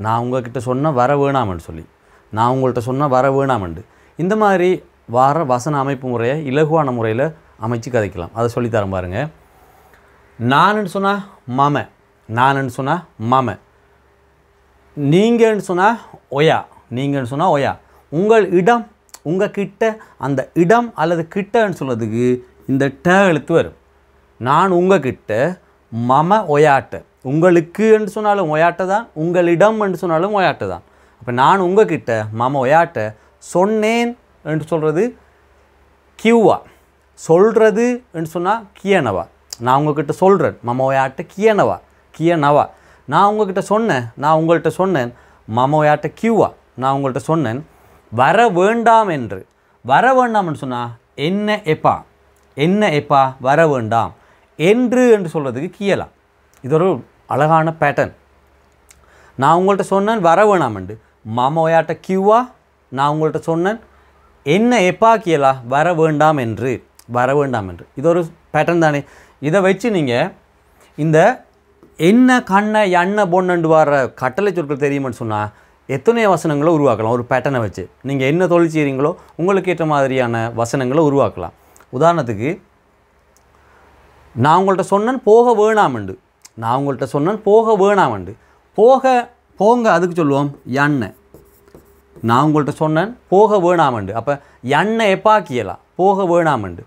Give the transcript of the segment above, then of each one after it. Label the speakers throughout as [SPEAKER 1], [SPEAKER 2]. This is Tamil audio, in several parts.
[SPEAKER 1] நான் உங்கள்கிட்ட சொன்னால் வர வேணாமன்னு சொல்லி, நான் உங்கள்கிட்ட சொன்னால் வர வேணாமண்டு. இந்த மாதிரி வார வசன அமைப்பு முறையை இலகுவான முறையில் அமைச்சு கதைக்கலாம். அதை சொல்லித்தரேன் பாருங்கள். நானுன்னு சொன்னால் மம, நானுன்னு சொன்னால் மம. நீங்கள்னு சொன்னால் ஒயா, நீங்கள்னு சொன்னால் ஒயா. உங்கள் இடம், உங்கள் கிட்ட, அந்த இடம் அல்லது கிட்டன்னு சொல்கிறதுக்கு இந்த ட எழுத்து வரும். நான் உங்கள் கிட்ட மம ஒயாட்ட, உங்களுக்கு என்று சொன்னாலும் ஒயாட்ட தான், உங்களிடம் என்று சொன்னாலும் ஒயாட்ட தான். அப்போ நான் உங்கள் கிட்ட மம ஒயாட்ட சொன்னேன் என்று சொல்கிறது கியூவா, சொல்கிறது என்று சொன்னால் கியனவா. நான் உங்கள்கிட்ட சொல்கிறேன் மம ஒயாட்ட கியனவா, கியனவா. நான் உங்கள்கிட்ட சொன்னேன், நான் உங்கள்கிட்ட சொன்னேன் மம ஒயாட்ட கியூவா, நான் உங்கள்கிட்ட சொன்னேன் வர வேண்டாம் என்று. வர வேண்டாம்னு சொன்னால் என்ன எப்பா, என்ன எப்பா வர வேண்டாம் என்று சொல்கிறதுக்கு கியலா. இது ஒரு அழகான பேட்டர்ன். நான் உங்கள்கிட்ட சொன்னேன் வர வேணாமண்டு, மம ஒயாட்ட கியூவா. நான் உங்கள்கிட்ட சொன்னேன் என்ன எப்பா கியலா, வர வேண்டாம் என்று, வர வேண்டாம் என்று. இது ஒரு பேட்டர்ன் தானே. இதை வச்சு நீங்கள் இந்த என்ன கண்ணை எண்ணெய் பொண்ணு வர கட்டளை சொற்கள் தெரியுமென்னு சொன்னால் எத்தனை வசனங்களை உருவாக்கலாம். ஒரு பேட்டர்னை வச்சு நீங்கள் என்ன தொழில் செய்கிறீங்களோ உங்களுக்கு ஏற்ற மாதிரியான வசனங்களை உருவாக்கலாம். உதாரணத்துக்கு நான் உங்கள்கிட்ட சொன்னேன் போக வேணாமண்டு, நான் உங்கள்கிட்ட சொன்னேன் போக வேணாமண்டு. போக போங்க அதுக்கு சொல்லுவோம் எண்ணெய். நான் உங்கள்கிட்ட சொன்னேன் போக வேணாமண்டு. அப்போ எண்ணெய் எப்பாக்கியலாம் போக வேணாமண்டு.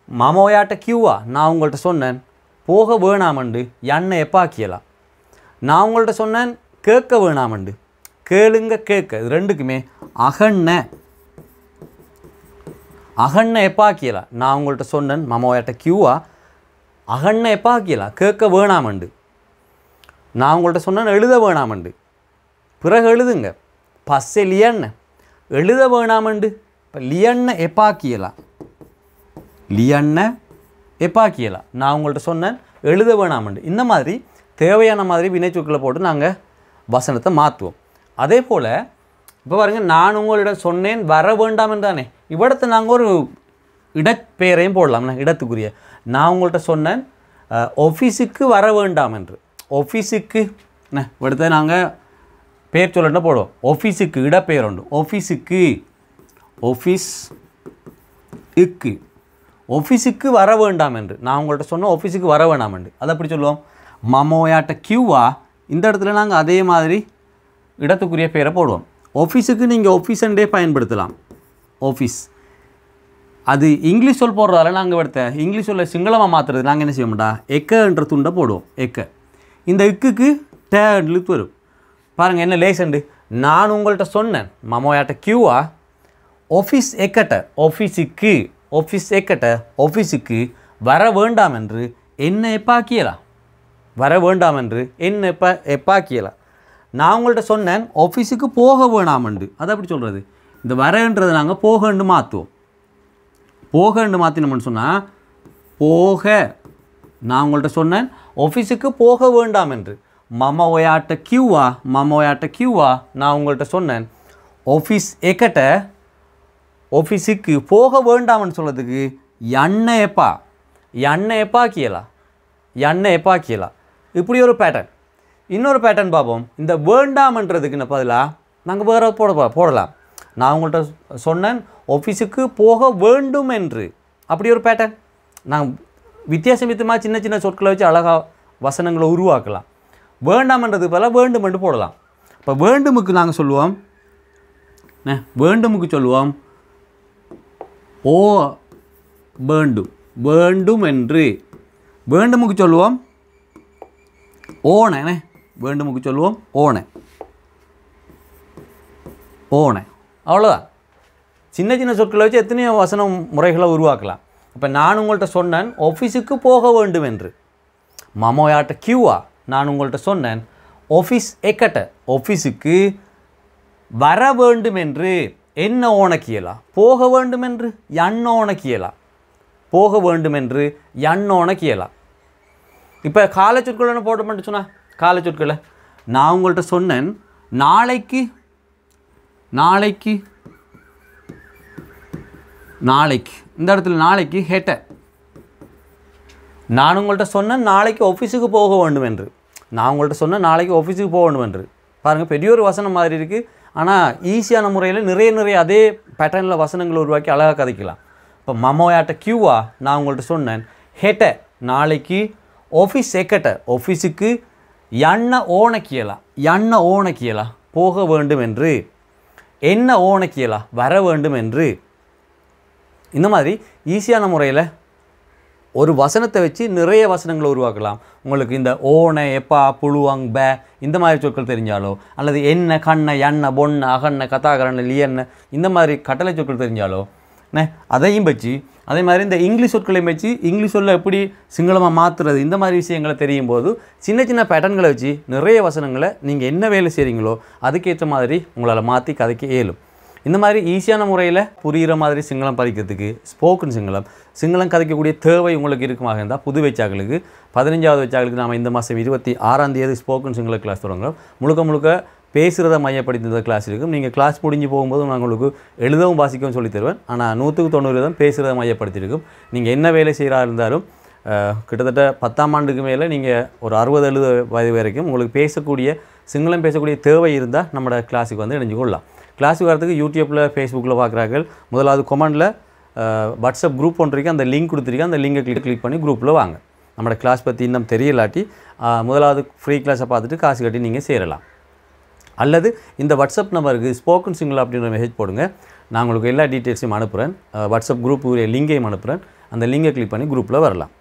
[SPEAKER 1] மமோயாட்ட கியூவா, நான் உங்கள்கிட்ட சொன்னேன் போக வேணாமண்டு எண்ணெய் எப்பாக்கியலாம். நான் உங்கள்கிட்ட சொன்னேன் கேட்க வேணாமண்டு, கேளுங்க கேட்க. இது ரெண்டுக்குமே அகண்ண, அகண்ண எப்பாக்கியலாம். நான் உங்கள்கிட்ட சொன்னேன் மமோயாட்ட கியூவா, அகண்ண எப்பாக்கியலாம் கேட்க வேணாமண்டு. நான் உங்கள்கிட்ட சொன்னேன் எழுத வேணாமண்டு, பிறகு எழுதுங்க. பஸ்ஸே லியண்ண, எழுத வேணாமண்டு. இப்போ லியண்ண எப்பாக்கியலாம், லியண்ண எப்பாக்கியலாம். நான் உங்கள்கிட்ட சொன்னேன் எழுத வேணாமண்டு. இந்த மாதிரி தேவையான மாதிரி வினைச்சொற்களை போட்டு நாங்கள் வசனத்தை மாற்றுவோம். அதே போல் இப்போ பாருங்கள், நான் உங்களிடம் சொன்னேன் வர வேண்டாம் என்றானே, இவ்விடத்தை நாங்கள் ஒரு இடப்பெயரையும் போடலாம்ண்ணே, இடத்துக்குரிய. நான் உங்கள்கிட்ட சொன்னேன் ஆஃபீஸுக்கு வர வேண்டாம் என்று. ஆஃபீஸுக்கு இவிடத்தை நாங்கள் பேர் சொல்லணும்னா போடுவோம். ஆஃபீஸுக்கு இடப்பெயர் உண்டு. ஆஃபீஸுக்கு, ஆஃபீஸ் இக்கு, ஆஃபீஸுக்கு வர வேண்டாம் என்று. நான் உங்கள்கிட்ட சொன்னோம் ஆஃபீஸுக்கு வர வேண்டாம் என்று. அதை அப்படி சொல்லுவோம் மமோயாட்ட கியூவா. இந்த இடத்துல நாங்கள் அதே மாதிரி இடத்துக்குரிய பேரை போடுவோம். ஆஃபீஸுக்கு நீங்கள் ஆஃபீஸண்டே பயன்படுத்தலாம். ஆஃபீஸ் அது இங்கிலீஷ் சொல் போடுறதால நாங்கள் எடுத்த இங்கிலீஷ் சொல்ல சிங்களமாக மாற்றுறது நாங்கள் என்ன செய்ய மாட்டோம், எக்கன்ற துண்டை போடுவோம். எக்க, இந்த இக்குக்கு டே இழுத்து வரும். பாருங்கள் என்ன லேசண்டு. நான் உங்கள்கிட்ட சொன்னேன் மமோயாட்ட கியூவா ஆஃபீஸ் எக்கட்ட, ஆஃபீஸுக்கு, ஆஃபீஸ் எக்கட்ட ஆஃபீஸுக்கு வர வேண்டாம் என்று என்ன எப்பாக்கியலாம், வர வேண்டாம் என்று என்ன எப்பாக்கியலாம். நான் உங்கள்கிட்ட சொன்னேன் ஆஃபீஸுக்கு போக வேணாமண்டு. அதை அப்படி சொல்கிறது. இந்த வரன்றதை நாங்கள் போகண்டு மாற்றுவோம். போகண்டு மாற்றினோம்னு சொன்னால் போக. நான் உங்கள்கிட்ட சொன்னேன் ஆஃபீஸுக்கு போக வேண்டாம் என்று. மம ஒயாட்ட கியூவா, மம ஒயாட்ட கியூவா. நான் உங்கள்கிட்ட சொன்னேன் ஆஃபீஸ் எக்கட்ட ஆஃபீஸுக்கு போக வேண்டாம்னு சொல்கிறதுக்கு எண்ணெய் எப்பா, எண்ணெய் எப்பாக்கியலாம், எண்ணெய் எப்பாக்கியலாம். இப்படி ஒரு பேட்டர்ன். இன்னொரு பேட்டர்ன் பார்ப்போம். இந்த வேண்டாமன்றதுக்குன்னு பதிலாக நாங்கள் வேறு போடலாம். நான் உங்கள்கிட்ட சொன்னேன் ஆஃபீஸுக்கு போக வேண்டும் என்று. அப்படி ஒரு பேட்டர்ன். நாங்கள் வித்தியாசமாக சின்ன சின்ன சொற்களை வச்சு அழகாக வசனங்களை உருவாக்கலாம். வேண்டாமன்றதுக்கு பதிலாக வேண்டும் என்று போடலாம். இப்போ வேண்டுமுக்கு நாங்கள் சொல்லுவோம், வேண்டுமுக்கு சொல்லுவோம் ஓ வேண்டும், வேண்டும் என்று. வேண்டுமுக்கு சொல்லுவோம் ஓனை, வேண்டுமுக்கு சொல்லுவோம் ஓனை, ஓனை. அவ்வளோதான். சின்ன சின்ன சொற்களை வச்சு எத்தனையோ வசன முறைகளை உருவாக்கலாம். இப்போ நான் உங்கள்கிட்ட சொன்னேன் ஆஃபீஸுக்கு போக வேண்டும் என்று. மமோயாட்ட கியூவா. நான் உங்கள்கிட்ட சொன்னேன் ஆஃபீஸ் எக்கட்ட ஆஃபீஸுக்கு வர வேண்டும் என்று. என்ன ஓனக்கியலா, போக வேண்டும் என்று எண்ண ஓனக்கியலா, போக வேண்டும் என்று எண்ண ஓனக்கியலா. இப்போ காலை சொற்கள் போட மாட்டேன் சொன்னால் காலை சொற்களை நான் உங்கள்கிட்ட சொன்னேன் நாளைக்கு, நாளைக்கு, நாளைக்கு. இந்த இடத்துல நாளைக்கு ஹெட்ட. நான் உங்கள்கிட்ட சொன்னேன் நாளைக்கு ஆஃபீஸுக்கு போக வேண்டும் என்று. நான் உங்கள்கிட்ட சொன்னேன் நாளைக்கு ஆஃபீஸுக்கு போக வேண்டும் என்று. பாருங்கள் பெரிய ஒரு வசனம் மாதிரி இருக்குது. ஆனால் ஈஸியான முறையில் நிறைய அதே பேட்டர்னில் வசனங்களை உருவாக்கி அழகாக கதைக்கலாம். இப்போ மமோயாட்ட கியூவா நான் உங்கள்கிட்ட சொன்னேன். ஹெட்ட நாளைக்கு ஆஃபீஸ் எக்கட்ட ஆஃபீஸுக்கு எண்ண ஓணக்கியலா போக வேண்டும் என்று, என்ன ஓணக்கியலா வர வேண்டும் என்று. இந்த மாதிரி ஈஸியான முறையில் ஒரு வசனத்தை வச்சு நிறைய வசனங்களை உருவாக்கலாம். உங்களுக்கு இந்த ஓனை எப்பா புழுவாங் பே இந்த மாதிரி சொற்கள் தெரிஞ்சாலோ, அல்லது என்ன கண்ணை எண்ணெய் பொண்ணை அகண்ணை கதாகரண்ணை லியண்ணை இந்த மாதிரி கட்டளை சொற்கள் தெரிஞ்சாலோ அதையும் வச்சு, அதே மாதிரி இந்த இங்கிலீஷ் சொற்களையும் வச்சு இங்கிலீஷ் சொல்ல எப்படி சிங்களமாக மாற்றுறது இந்த மாதிரி விஷயங்களை தெரியும் போது சின்ன பேட்டர்ன்களை வச்சு நிறைய வசனங்களை நீங்கள் என்ன வேலை செய்கிறீங்களோ அதுக்கேற்ற மாதிரி உங்களால் மாற்றி கதைக்க இயலும். இந்த மாதிரி ஈஸியான முறையில் புரிகிற மாதிரி சிங்களம் படிக்கிறதுக்கு ஸ்போக்கன் சிங்களம் கதைக்கக்கூடிய தேவை உங்களுக்கு இருக்குமாக இருந்தால் புது வச்சாக்களுக்கு 15வது வச்சாக்களுக்கு நாம் இந்த மாதம் 26ஆம் தேதி ஸ்போக்கன் சிங்கள கிளாஸ் தொடங்குறோம். முழுக்க பேசுகிறத மையப்படுத்தி கிளாஸ் இருக்கும். நீங்கள் கிளாஸ் முடிஞ்சு போகும்போது நான் உங்களுக்கு எழுதவும் வாசிக்கவும் சொல்லி தருவேன். ஆனால் 100% பேசுகிறத மையப்படுத்தியிருக்கும். நீங்கள் என்ன வேலை செய்கிறா இருந்தாலும் கிட்டத்தட்ட 10ஆம் ஆண்டுக்கு மேலே நீங்கள் ஒரு 60-70 வயது வரைக்கும் உங்களுக்கு சிங்களம் பேசக்கூடிய தேவை இருந்தால் நம்மளோட கிளாஸுக்கு வந்து இணைஞ்சு கொள்ளலாம். கிளாஸுக்கு வரதுக்கு யூடியூப்பில் ஃபேஸ்புக்கில் பார்க்குறார்கள். முதலாவது கொமெண்டில் வாட்ஸ்அப் குரூப் ஒன்று இருக்குது, அந்த லிங்க் கொடுத்துருக்கேன். அந்த லிங்கை கிளிக் பண்ணி குரூப்பில் வாங்க. நம்மளோட கிளாஸ் பற்றி இன்னும் தெரியலாட்டி முதலாவது ஃப்ரீ கிளாஸை பார்த்துட்டு காசு கட்டி நீங்கள் சேரலாம். அல்லது இந்த வாட்ஸ்அப் நம்பருக்கு ஸ்போக்கன் சிங்கிள் அப்படின்ற மெசேஜ் போடுங்க. நான் உங்களுக்கு எல்லா டீட்டெயில்ஸையும் அனுப்புகிறேன். வாட்ஸ்அப் குரூப் லிங்கையும் அனுப்புகிறேன். அந்த லிங்கை கிளிக் பண்ணி குரூப்பில் வரலாம்.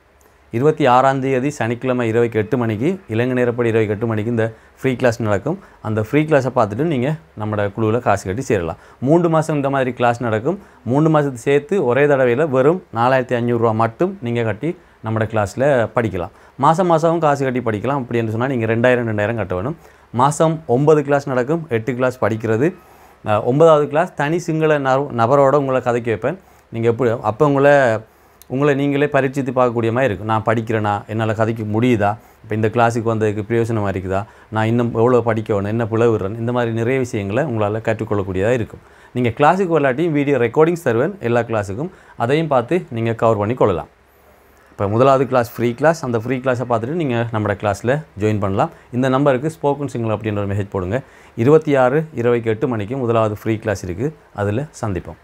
[SPEAKER 1] 26ஆம் தேதி சனிக்கிழமை 8 மணிக்கு இலங்கை நேரப்படி 8 மணிக்கு இந்த ஃப்ரீ கிளாஸ் நடக்கும். அந்த ஃப்ரீ கிளாஸை பார்த்துட்டு நீங்கள் நம்மளோட குழுவில் காசு கட்டி சேரலாம். 3 மாதம் இந்த மாதிரி கிளாஸ் நடக்கும். 3 மாதத்துக்கு சேர்த்து ஒரே தடவையில் வெறும் 4500 ரூபா மட்டும் நீங்கள் கட்டி நம்மளோட கிளாஸில் படிக்கலாம். மாதமும் காசு கட்டி படிக்கலாம். அப்படி என்று சொன்னால் நீங்கள் 2000 கட்ட வேணும். மாதம் 9 கிளாஸ் நடக்கும். 8 கிளாஸ் படிக்கிறது. 9வது கிளாஸ் தனி சிங்கள நபரோட உங்களை கதைக்க வைப்பேன். நீங்கள் எப்படி அப்போ உங்களை நீங்களே பரீட்சித்து பார்க்கக்கூடிய மாதிரி இருக்கும். நான் படிக்கிறேனா, என்னால் கதைக்க முடியுதா, இப்போ இந்த கிளாஸுக்கு வந்ததுக்கு பிரயோஜனமாக இருக்குதா, நான் இன்னும் எவ்வளோ படிக்க வேணும், என்ன பிளவுறேன், இந்த மாதிரி நிறைய விஷயங்களை உங்களால் கற்றுக்கொள்ளக்கூடியதாக இருக்கும். நீங்கள் கிளாஸுக்கு விளையாட்டியும் வீடியோ ரெக்கார்டிங்ஸ் தருவேன் எல்லா கிளாஸுக்கும். அதையும் பார்த்து நீங்கள் கவர் பண்ணி கொள்ளலாம். இப்போ முதலாவது கிளாஸ் ஃப்ரீ கிளாஸ். அந்த ஃப்ரீ கிளாஸை பார்த்துட்டு நீங்கள் நம்மளோட கிளாஸில் ஜாயின் பண்ணலாம். இந்த நம்பருக்கு ஸ்போக்கன் சிங்கிள் அப்படின்ற ஒரு மெசேஜ் போடுங்க. 26 8 மணிக்கு முதலாவது ஃப்ரீ கிளாஸ் இருக்குது. அதில் சந்திப்போம்.